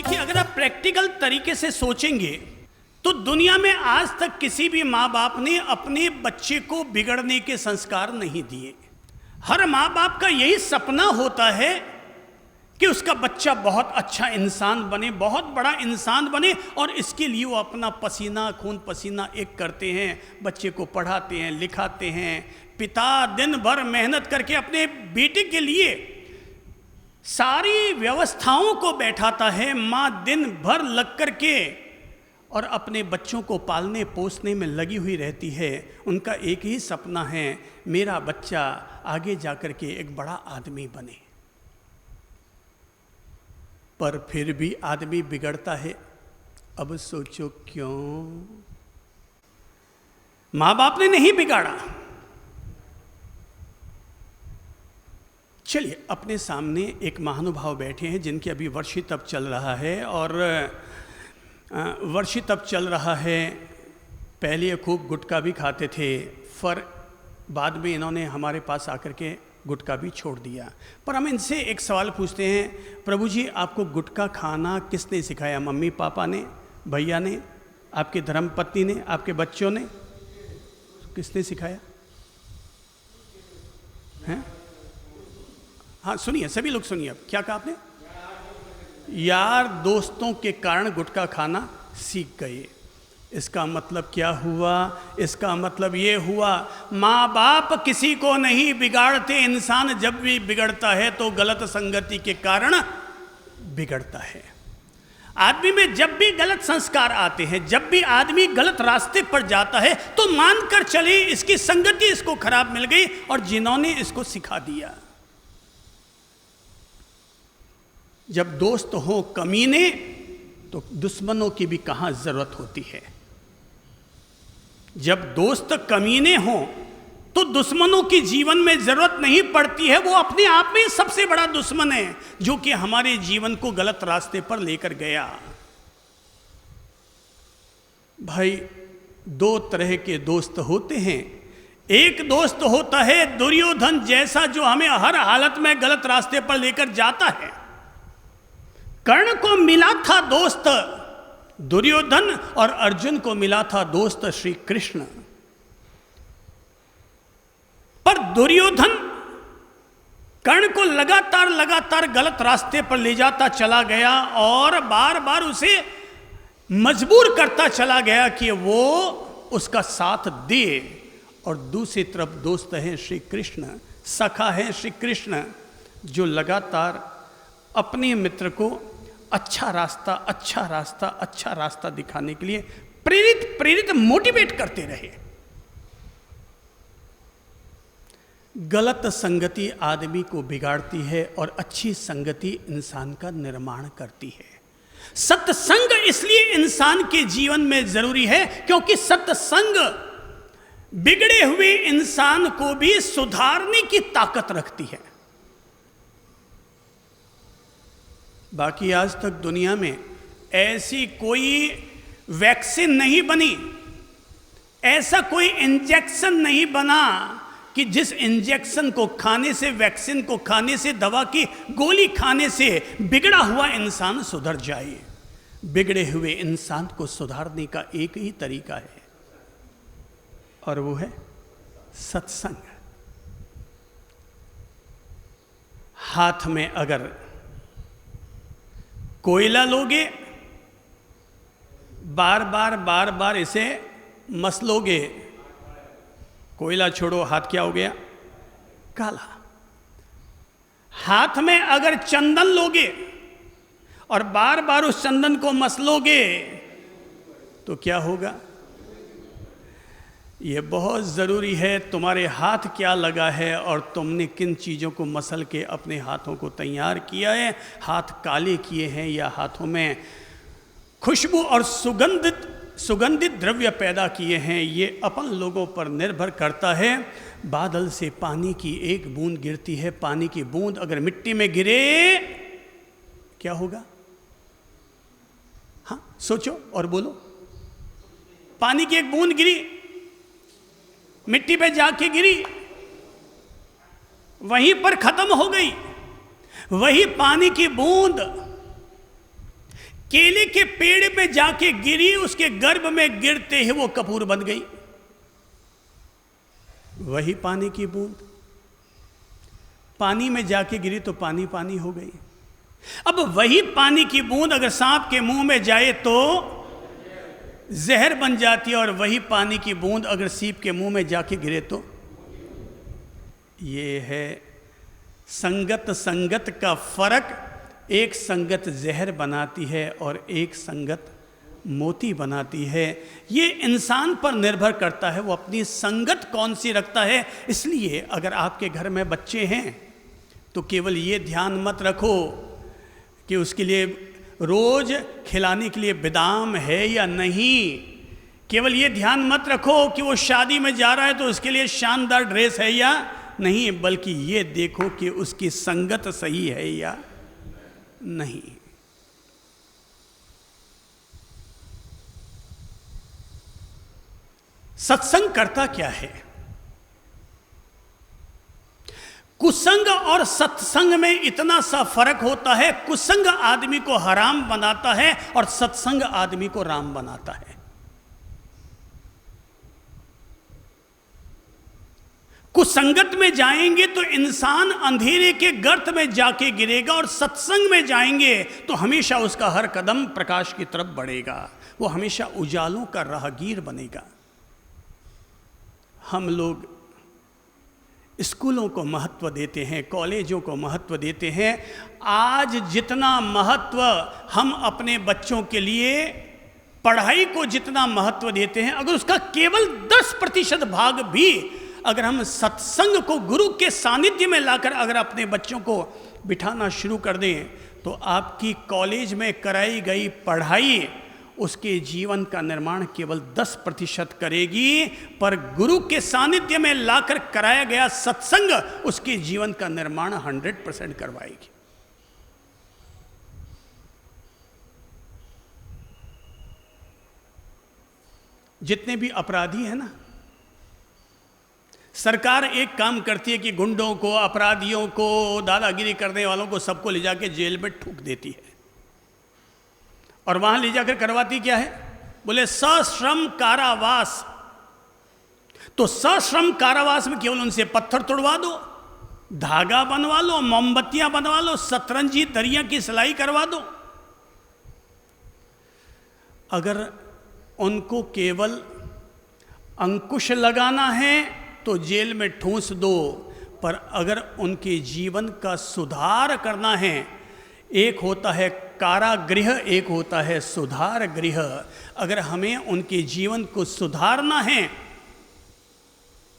देखिए, अगर आप प्रैक्टिकल तरीके से सोचेंगे तो दुनिया में आज तक किसी भी माँ बाप ने अपने बच्चे को बिगड़ने के संस्कार नहीं दिए। हर माँ बाप का यही सपना होता है कि उसका बच्चा बहुत अच्छा इंसान बने, बहुत बड़ा इंसान बने, और इसके लिए वो अपना पसीना खून पसीना एक करते हैं, बच्चे को पढ़ाते हैं, लिखाते हैं। पिता दिन भर मेहनत करके अपने बेटे के लिए सारी व्यवस्थाओं को बैठाता है, माँ दिन भर लग करके और अपने बच्चों को पालने पोसने में लगी हुई रहती है। उनका एक ही सपना है, मेरा बच्चा आगे जाकर के एक बड़ा आदमी बने। पर फिर भी आदमी बिगड़ता है। अब सोचो क्यों? माँ बाप ने नहीं बिगाड़ा। चलिए, अपने सामने एक महानुभाव बैठे हैं जिनके अभी वर्षितप चल रहा है, और वर्षितप चल रहा है। पहले खूब गुटखा भी खाते थे, पर बाद में इन्होंने हमारे पास आकर के गुटखा भी छोड़ दिया। पर हम इनसे एक सवाल पूछते हैं, प्रभु जी आपको गुटखा खाना किसने सिखाया? मम्मी पापा ने, भैया ने, आपकी धर्मपत्नी ने, आपके बच्चों ने? किसने सिखाया हैं? हाँ सुनिए, सभी लोग सुनिए। अब क्या कहा आपने? यार दोस्तों के कारण गुटखा खाना सीख गए। इसका मतलब क्या हुआ? इसका मतलब ये हुआ, माँ बाप किसी को नहीं बिगाड़ते। इंसान जब भी बिगड़ता है तो गलत संगति के कारण बिगड़ता है। आदमी में जब भी गलत संस्कार आते हैं, जब भी आदमी गलत रास्ते पर जाता है, तो मानकर चले इसकी संगति इसको खराब मिल गई और जिन्होंने इसको सिखा दिया। जब दोस्त हो कमीने तो दुश्मनों की भी कहां जरूरत होती है। जब दोस्त कमीने हो तो दुश्मनों की जीवन में जरूरत नहीं पड़ती है। वो अपने आप में सबसे बड़ा दुश्मन है जो कि हमारे जीवन को गलत रास्ते पर लेकर गया। भाई, दो तरह के दोस्त होते हैं। एक दोस्त होता है दुर्योधन जैसा, जो हमें हर हालत में गलत रास्ते पर लेकर जाता है। कर्ण को मिला था दोस्त दुर्योधन, और अर्जुन को मिला था दोस्त श्री कृष्ण। पर दुर्योधन कर्ण को लगातार लगातार गलत रास्ते पर ले जाता चला गया और बार बार उसे मजबूर करता चला गया कि वो उसका साथ दे। और दूसरी तरफ दोस्त है श्री कृष्ण, सखा है श्री कृष्ण, जो लगातार अपने मित्र को अच्छा रास्ता अच्छा रास्ता अच्छा रास्ता दिखाने के लिए प्रेरित मोटिवेट करते रहे। गलत संगति आदमी को बिगाड़ती है और अच्छी संगति इंसान का निर्माण करती है। सत्संग इसलिए इंसान के जीवन में जरूरी है क्योंकि सत्संग बिगड़े हुए इंसान को भी सुधारने की ताकत रखती है। बाकी आज तक दुनिया में ऐसी कोई वैक्सीन नहीं बनी, ऐसा कोई इंजेक्शन नहीं बना कि जिस इंजेक्शन को खाने से, वैक्सीन को खाने से, दवा की गोली खाने से बिगड़ा हुआ इंसान सुधर जाए। बिगड़े हुए इंसान को सुधारने का एक ही तरीका है, और वो है सत्संग। हाथ में अगर कोयला लोगे, बार बार इसे मसलोगे, कोयला छोड़ो, हाथ क्या हो गया? काला। हाथ में अगर चंदन लोगे और बार बार उस चंदन को मसलोगे तो क्या होगा? ये बहुत ज़रूरी है तुम्हारे हाथ क्या लगा है और तुमने किन चीज़ों को मसल के अपने हाथों को तैयार किया है। हाथ काले किए हैं या हाथों में खुशबू और सुगंधित द्रव्य पैदा किए हैं, ये अपन लोगों पर निर्भर करता है। बादल से पानी की एक बूंद गिरती है, पानी की बूंद अगर मिट्टी में गिरे क्या होगा? हाँ सोचो और बोलो। पानी की एक बूंद गिरी, मिट्टी पे जाके गिरी, वहीं पर खत्म हो गई। वही पानी की बूंद केले के पेड़ में जाके गिरी, उसके गर्भ में गिरते ही वो कपूर बन गई। वही पानी की बूंद पानी में जाके गिरी तो पानी पानी हो गई। अब वही पानी की बूंद अगर सांप के मुंह में जाए तो जहर बन जाती है, और वही पानी की बूंद अगर सीप के मुंह में जाके गिरे तो। ये है संगत संगत का फर्क। एक संगत जहर बनाती है और एक संगत मोती बनाती है। ये इंसान पर निर्भर करता है वो अपनी संगत कौन सी रखता है। इसलिए अगर आपके घर में बच्चे हैं तो केवल ये ध्यान मत रखो कि उसके लिए रोज खिलाने के लिए बादाम है या नहीं। केवल ये ध्यान मत रखो कि वो शादी में जा रहा है तो उसके लिए शानदार ड्रेस है या नहीं, बल्कि ये देखो कि उसकी संगत सही है या नहीं। सत्संग करता क्या है? कुसंग और सत्संग में इतना सा फर्क होता है। कुसंग आदमी को हराम बनाता है और सत्संग आदमी को राम बनाता है। कुसंगत में जाएंगे तो इंसान अंधेरे के गर्त में जाके गिरेगा, और सत्संग में जाएंगे तो हमेशा उसका हर कदम प्रकाश की तरफ बढ़ेगा। वो हमेशा उजालों का राहगीर बनेगा। हम लोग स्कूलों को महत्व देते हैं, कॉलेजों को महत्व देते हैं। आज जितना महत्व हम अपने बच्चों के लिए पढ़ाई को जितना महत्व देते हैं, अगर उसका केवल 10% भाग भी अगर हम सत्संग को गुरु के सानिध्य में लाकर अगर अपने बच्चों को बिठाना शुरू कर दें, तो आपकी कॉलेज में कराई गई पढ़ाई उसके जीवन का निर्माण केवल 10% करेगी, पर गुरु के सानिध्य में लाकर कराया गया सत्संग उसके जीवन का निर्माण 100% करवाएगी। जितने भी अपराधी हैं ना, सरकार एक काम करती है कि गुंडों को, अपराधियों को, दादागिरी करने वालों को सबको ले जाके जेल में ठूक देती है, और वहां ले जाकर करवाती क्या है? बोले सश्रम कारावास। तो सश्रम कारावास में केवल उनसे पत्थर तोड़वा दो, धागा बनवा लो, मोमबत्तियां बनवा लो, सतरंजी दरिया की सिलाई करवा दो। अगर उनको केवल अंकुश लगाना है तो जेल में ठूंस दो, पर अगर उनके जीवन का सुधार करना है, एक होता है कारागृह, एक होता है सुधार गृह। अगर हमें उनके जीवन को सुधारना है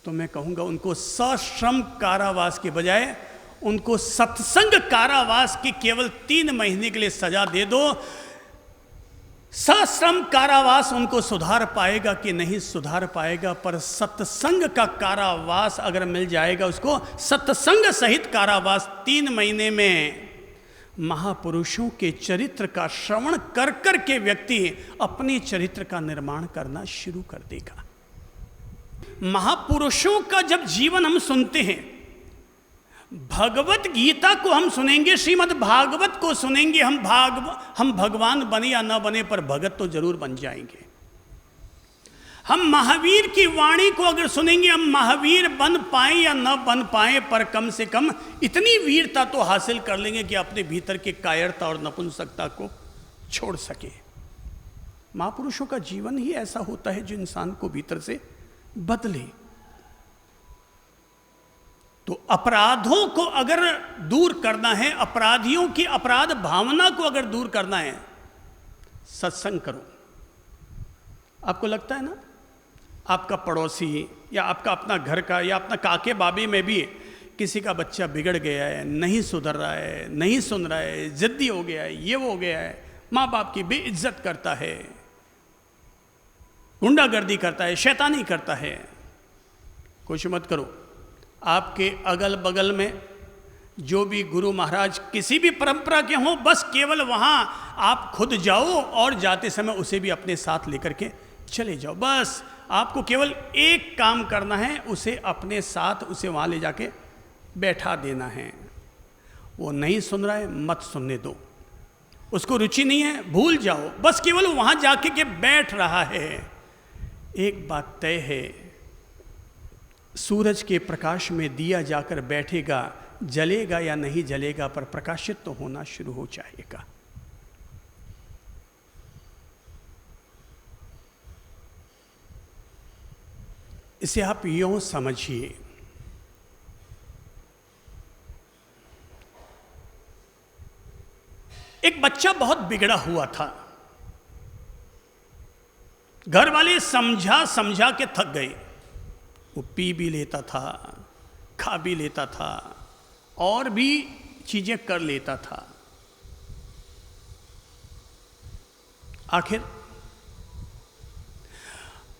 तो मैं कहूँगा उनको सश्रम कारावास के बजाय उनको सत्संग कारावास की केवल 3 महीने के लिए सजा दे दो। सश्रम कारावास उनको सुधार पाएगा कि नहीं सुधार पाएगा, पर सत्संग का कारावास अगर मिल जाएगा उसको, सत्संग सहित कारावास 3 महीने में महापुरुषों के चरित्र का श्रवण कर कर के व्यक्ति अपने चरित्र का निर्माण करना शुरू कर देगा। महापुरुषों का जब जीवन हम सुनते हैं, भगवत गीता को हम सुनेंगे, श्रीमद् भागवत को सुनेंगे, हम भगवान बने या न बने पर भगत तो जरूर बन जाएंगे। हम महावीर की वाणी को अगर सुनेंगे, हम महावीर बन पाए या न बन पाए, पर कम से कम इतनी वीरता तो हासिल कर लेंगे कि अपने भीतर के कायरता और नपुंसकता को छोड़ सके। महापुरुषों का जीवन ही ऐसा होता है जो इंसान को भीतर से बदले। तो अपराधों को अगर दूर करना है, अपराधियों की अपराध भावना को अगर दूर करना है, सत्संग करो। आपको लगता है ना, आपका पड़ोसी या आपका अपना घर का या अपना काके बाबे में भी किसी का बच्चा बिगड़ गया है, नहीं सुधर रहा है, नहीं सुन रहा है, जिद्दी हो गया है, ये वो हो गया है, माँ बाप की बेइज्जत करता है, गुंडागर्दी करता है, शैतानी करता है, कुछ मत करो। आपके अगल बगल में जो भी गुरु महाराज किसी भी परंपरा के हों, बस केवल वहाँ आप खुद जाओ और जाते समय उसे भी अपने साथ लेकर के चले जाओ। बस आपको केवल एक काम करना है, उसे अपने साथ उसे वहाँ ले जाके बैठा देना है। वो नहीं सुन रहा है, मत सुनने दो। उसको रुचि नहीं है, भूल जाओ, बस केवल वहां जाके के बैठ रहा है। एक बात तय है, सूरज के प्रकाश में दिया जाकर बैठेगा, जलेगा या नहीं जलेगा पर प्रकाशित तो होना शुरू हो जाएगा। इसे आप यूं समझिए, एक बच्चा बहुत बिगड़ा हुआ था, घर वाले समझा समझा के थक गए। वो पी भी लेता था, खा भी लेता था, और भी चीजें कर लेता था। आखिर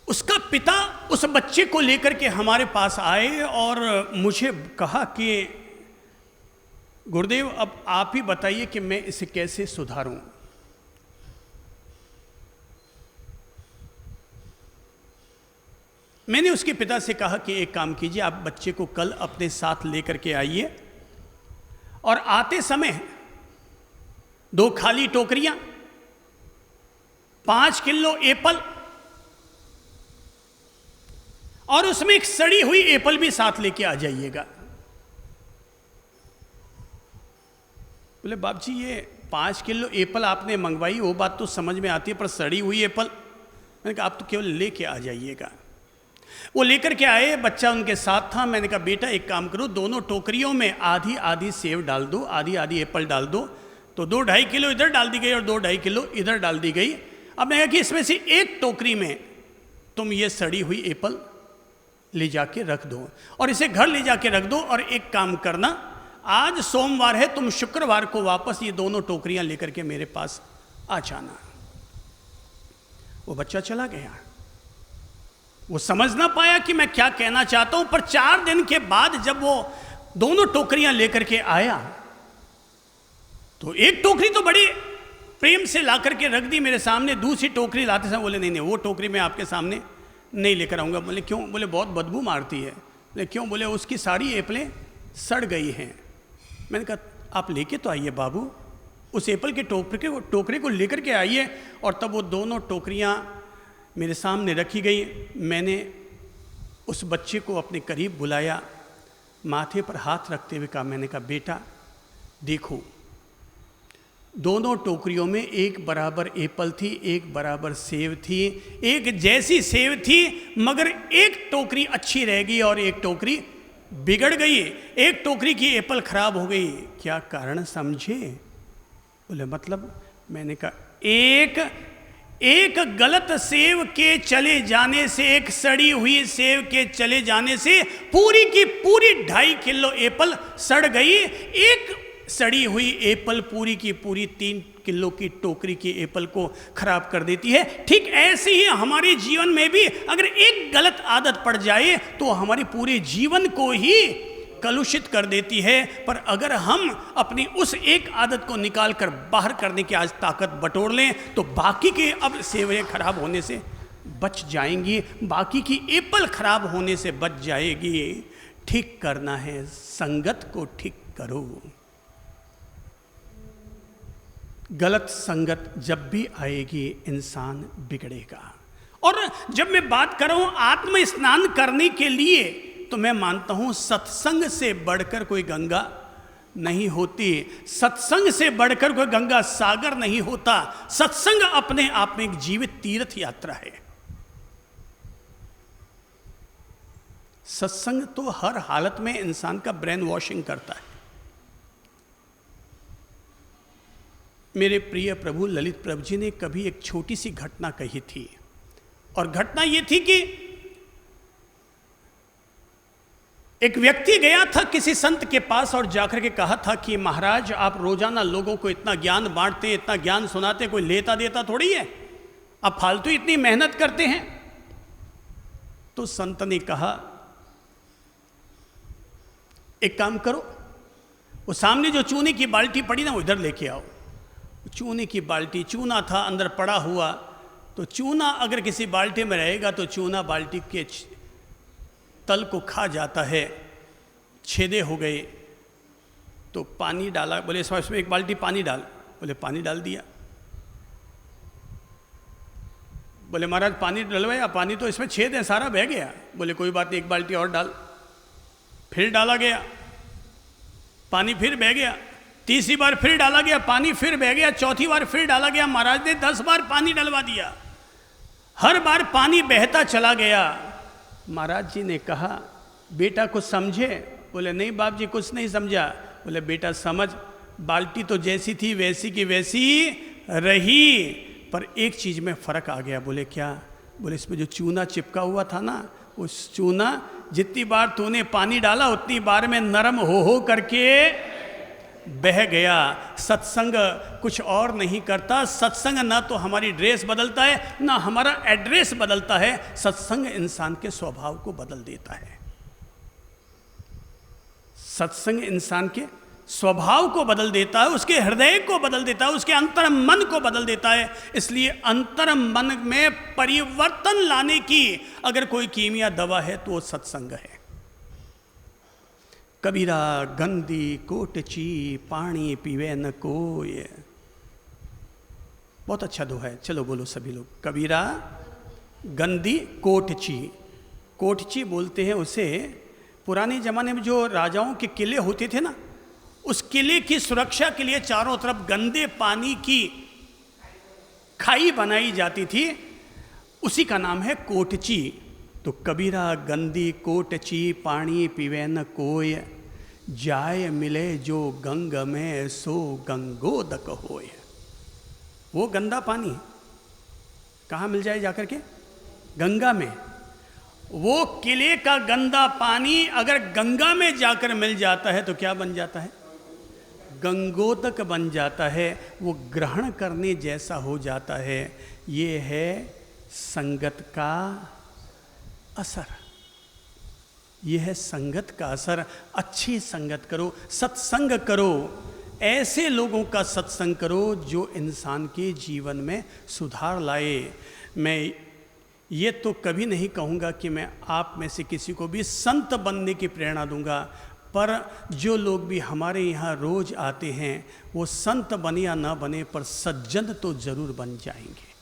उसका पिता उस बच्चे को लेकर के हमारे पास आए और मुझे कहा कि गुरुदेव अब आप ही बताइए कि मैं इसे कैसे सुधारूं। मैंने उसके पिता से कहा कि एक काम कीजिए, आप बच्चे को कल अपने साथ लेकर के आइए और आते समय 2 खाली टोकरियां, 5 किलो एप्पल और उसमें एक सड़ी हुई एप्पल भी साथ लेके आ जाइएगा। बोले बाप जी ये 5 किलो एप्पल आपने मंगवाई, वो बात तो समझ में आती है, पर सड़ी हुई एप्पल, मैंने कहा आप तो केवल लेके आ जाइएगा। वो लेकर के आए, बच्चा उनके साथ था। मैंने कहा बेटा एक काम करो, दोनों टोकरियों में आधी आधी सेव डाल दो, आधी आधी एप्पल डाल दो। तो 2-2.5 किलो इधर डाल दी गई और 2-2.5 किलो इधर डाल दी गई। अब मैंने कहा कि इसमें से एक टोकरी में तुम ये सड़ी हुई एप्पल ले जाके रख दो और इसे घर ले जाके रख दो, और एक काम करना, आज सोमवार है, तुम शुक्रवार को वापस ये दोनों टोकरियां लेकर के मेरे पास आ जाना। वो बच्चा चला गया, वो समझ ना पाया कि मैं क्या कहना चाहता हूं, पर 4 दिन के बाद जब वो दोनों टोकरियां लेकर के आया तो एक टोकरी तो बड़ी प्रेम से ला करके रख दी मेरे सामने, दूसरी टोकरी लाते समय बोले नहीं नहीं वो टोकरी मैं आपके सामने नहीं लेकर आऊँगा। बोले क्यों? बोले बहुत बदबू मारती है। बोले क्यों? बोले उसकी सारी एप्पलें सड़ गई हैं। मैंने कहा आप लेके तो आइए बाबू, उस एप्पल के टोकरे को लेकर के आइए। और तब वो दोनों टोकरियाँ मेरे सामने रखी गई। मैंने उस बच्चे को अपने करीब बुलाया, माथे पर हाथ रखते हुए कहा, मैंने कहा बेटा देखो, दोनों टोकरियों में एक बराबर एप्पल थी, एक बराबर सेव थी, एक जैसी सेव थी, मगर एक टोकरी अच्छी रह गई और एक टोकरी बिगड़ गई, एक टोकरी की एप्पल खराब हो गई। क्या कारण समझे? बोले मतलब? मैंने कहा एक गलत सेव के चले जाने से, एक सड़ी हुई सेव के चले जाने से पूरी की पूरी 2.5 किलो एप्पल सड़ गई। एक सड़ी हुई एप्पल पूरी की पूरी 3 किलो की टोकरी की एप्पल को खराब कर देती है। ठीक ऐसे ही हमारे जीवन में भी अगर एक गलत आदत पड़ जाए तो हमारे पूरे जीवन को ही कलुषित कर देती है। पर अगर हम अपनी उस एक आदत को निकाल कर बाहर करने की आज ताकत बटोर लें तो बाकी के अब सेवें खराब होने से बच जाएंगी, बाकी की एप्पल खराब होने से बच जाएगी। ठीक करना है, संगत को ठीक करो। गलत संगत जब भी आएगी इंसान बिगड़ेगा। और जब मैं बात कर रहा हूं आत्म स्नान करने के लिए, तो मैं मानता हूं सत्संग से बढ़कर कोई गंगा नहीं होती, सत्संग से बढ़कर कोई गंगा सागर नहीं होता। सत्संग अपने आप में एक जीवित तीर्थ यात्रा है। सत्संग तो हर हालत में इंसान का ब्रेन वॉशिंग करता है। मेरे प्रिय प्रभु ललित प्रभु जी ने कभी एक छोटी सी घटना कही थी, और घटना यह थी कि एक व्यक्ति गया था किसी संत के पास और जाकर के कहा था कि महाराज आप रोजाना लोगों को इतना ज्ञान बांटते हैं, इतना ज्ञान सुनाते, कोई लेता देता थोड़ी है, आप फालतू इतनी मेहनत करते हैं। तो संत ने कहा एक काम करो, वो सामने जो चूने की बाल्टी पड़ी ना वो इधर लेके आओ। चूने की बाल्टी, चूना था अंदर पड़ा हुआ, तो चूना अगर किसी बाल्टी में रहेगा तो चूना बाल्टी के तल को खा जाता है, छेदे हो गए। तो पानी डाला, बोले इसमें एक बाल्टी पानी डाल, बोले पानी डाल दिया। बोले महाराज पानी डलवाया, पानी तो इसमें छेद है, सारा बह गया। बोले कोई बात नहीं, एक बाल्टी और डाल। फिर डाला गया, पानी फिर बह गया। तीसरी बार फिर डाला गया, पानी फिर बह गया। चौथी बार फिर डाला गया। महाराज ने 10 बार पानी डलवा दिया। हर बार पानी बहता चला गया। महाराज जी ने कहा बेटा कुछ समझे? बोले नहीं बाप जी कुछ नहीं समझा। बोले बेटा समझ, बाल्टी तो जैसी थी वैसी की वैसी रही, पर एक चीज में फर्क आ गया। बोले क्या? बोले इसमें जो चूना चिपका हुआ था ना, उस चूना जितनी बार तूने पानी डाला उतनी बार में नरम हो करके बह गया। सत्संग कुछ और नहीं करता। सत्संग ना तो हमारी ड्रेस बदलता है, ना हमारा एड्रेस बदलता है। सत्संग इंसान के स्वभाव को बदल देता है। सत्संग इंसान के स्वभाव को बदल देता है, उसके हृदय को बदल देता है, उसके अंतर मन को बदल देता है। इसलिए अंतर मन में परिवर्तन लाने की अगर कोई कीमिया दवा है तो वो सत्संग है। कबीरा गंदी कोटची पानी पीवे न कोय। बहुत अच्छा दोहा है, चलो बोलो सभी लोग। कबीरा गंदी कोटची। कोटची बोलते हैं उसे, पुराने जमाने में जो राजाओं के किले होते थे ना, उस किले की सुरक्षा के लिए चारों तरफ गंदे पानी की खाई बनाई जाती थी, उसी का नाम है कोटची। तो कबीरा गंदी कोटची पानी पीवे न कोय, जाय मिले जो गंग में सो गंगोदक होय। वो गंदा पानी कहाँ मिल जाए जाकर के? गंगा में। वो किले का गंदा पानी अगर गंगा में जाकर मिल जाता है तो क्या बन जाता है? गंगोदक बन जाता है। वो ग्रहण करने जैसा हो जाता है। ये है संगत का असर। यह है संगत का असर। अच्छी संगत करो, सत्संग करो, ऐसे लोगों का सत्संग करो जो इंसान के जीवन में सुधार लाए। मैं ये तो कभी नहीं कहूँगा कि मैं आप में से किसी को भी संत बनने की प्रेरणा दूंगा, पर जो लोग भी हमारे यहाँ रोज आते हैं वो संत बने या ना बने पर सज्जन तो जरूर बन जाएंगे।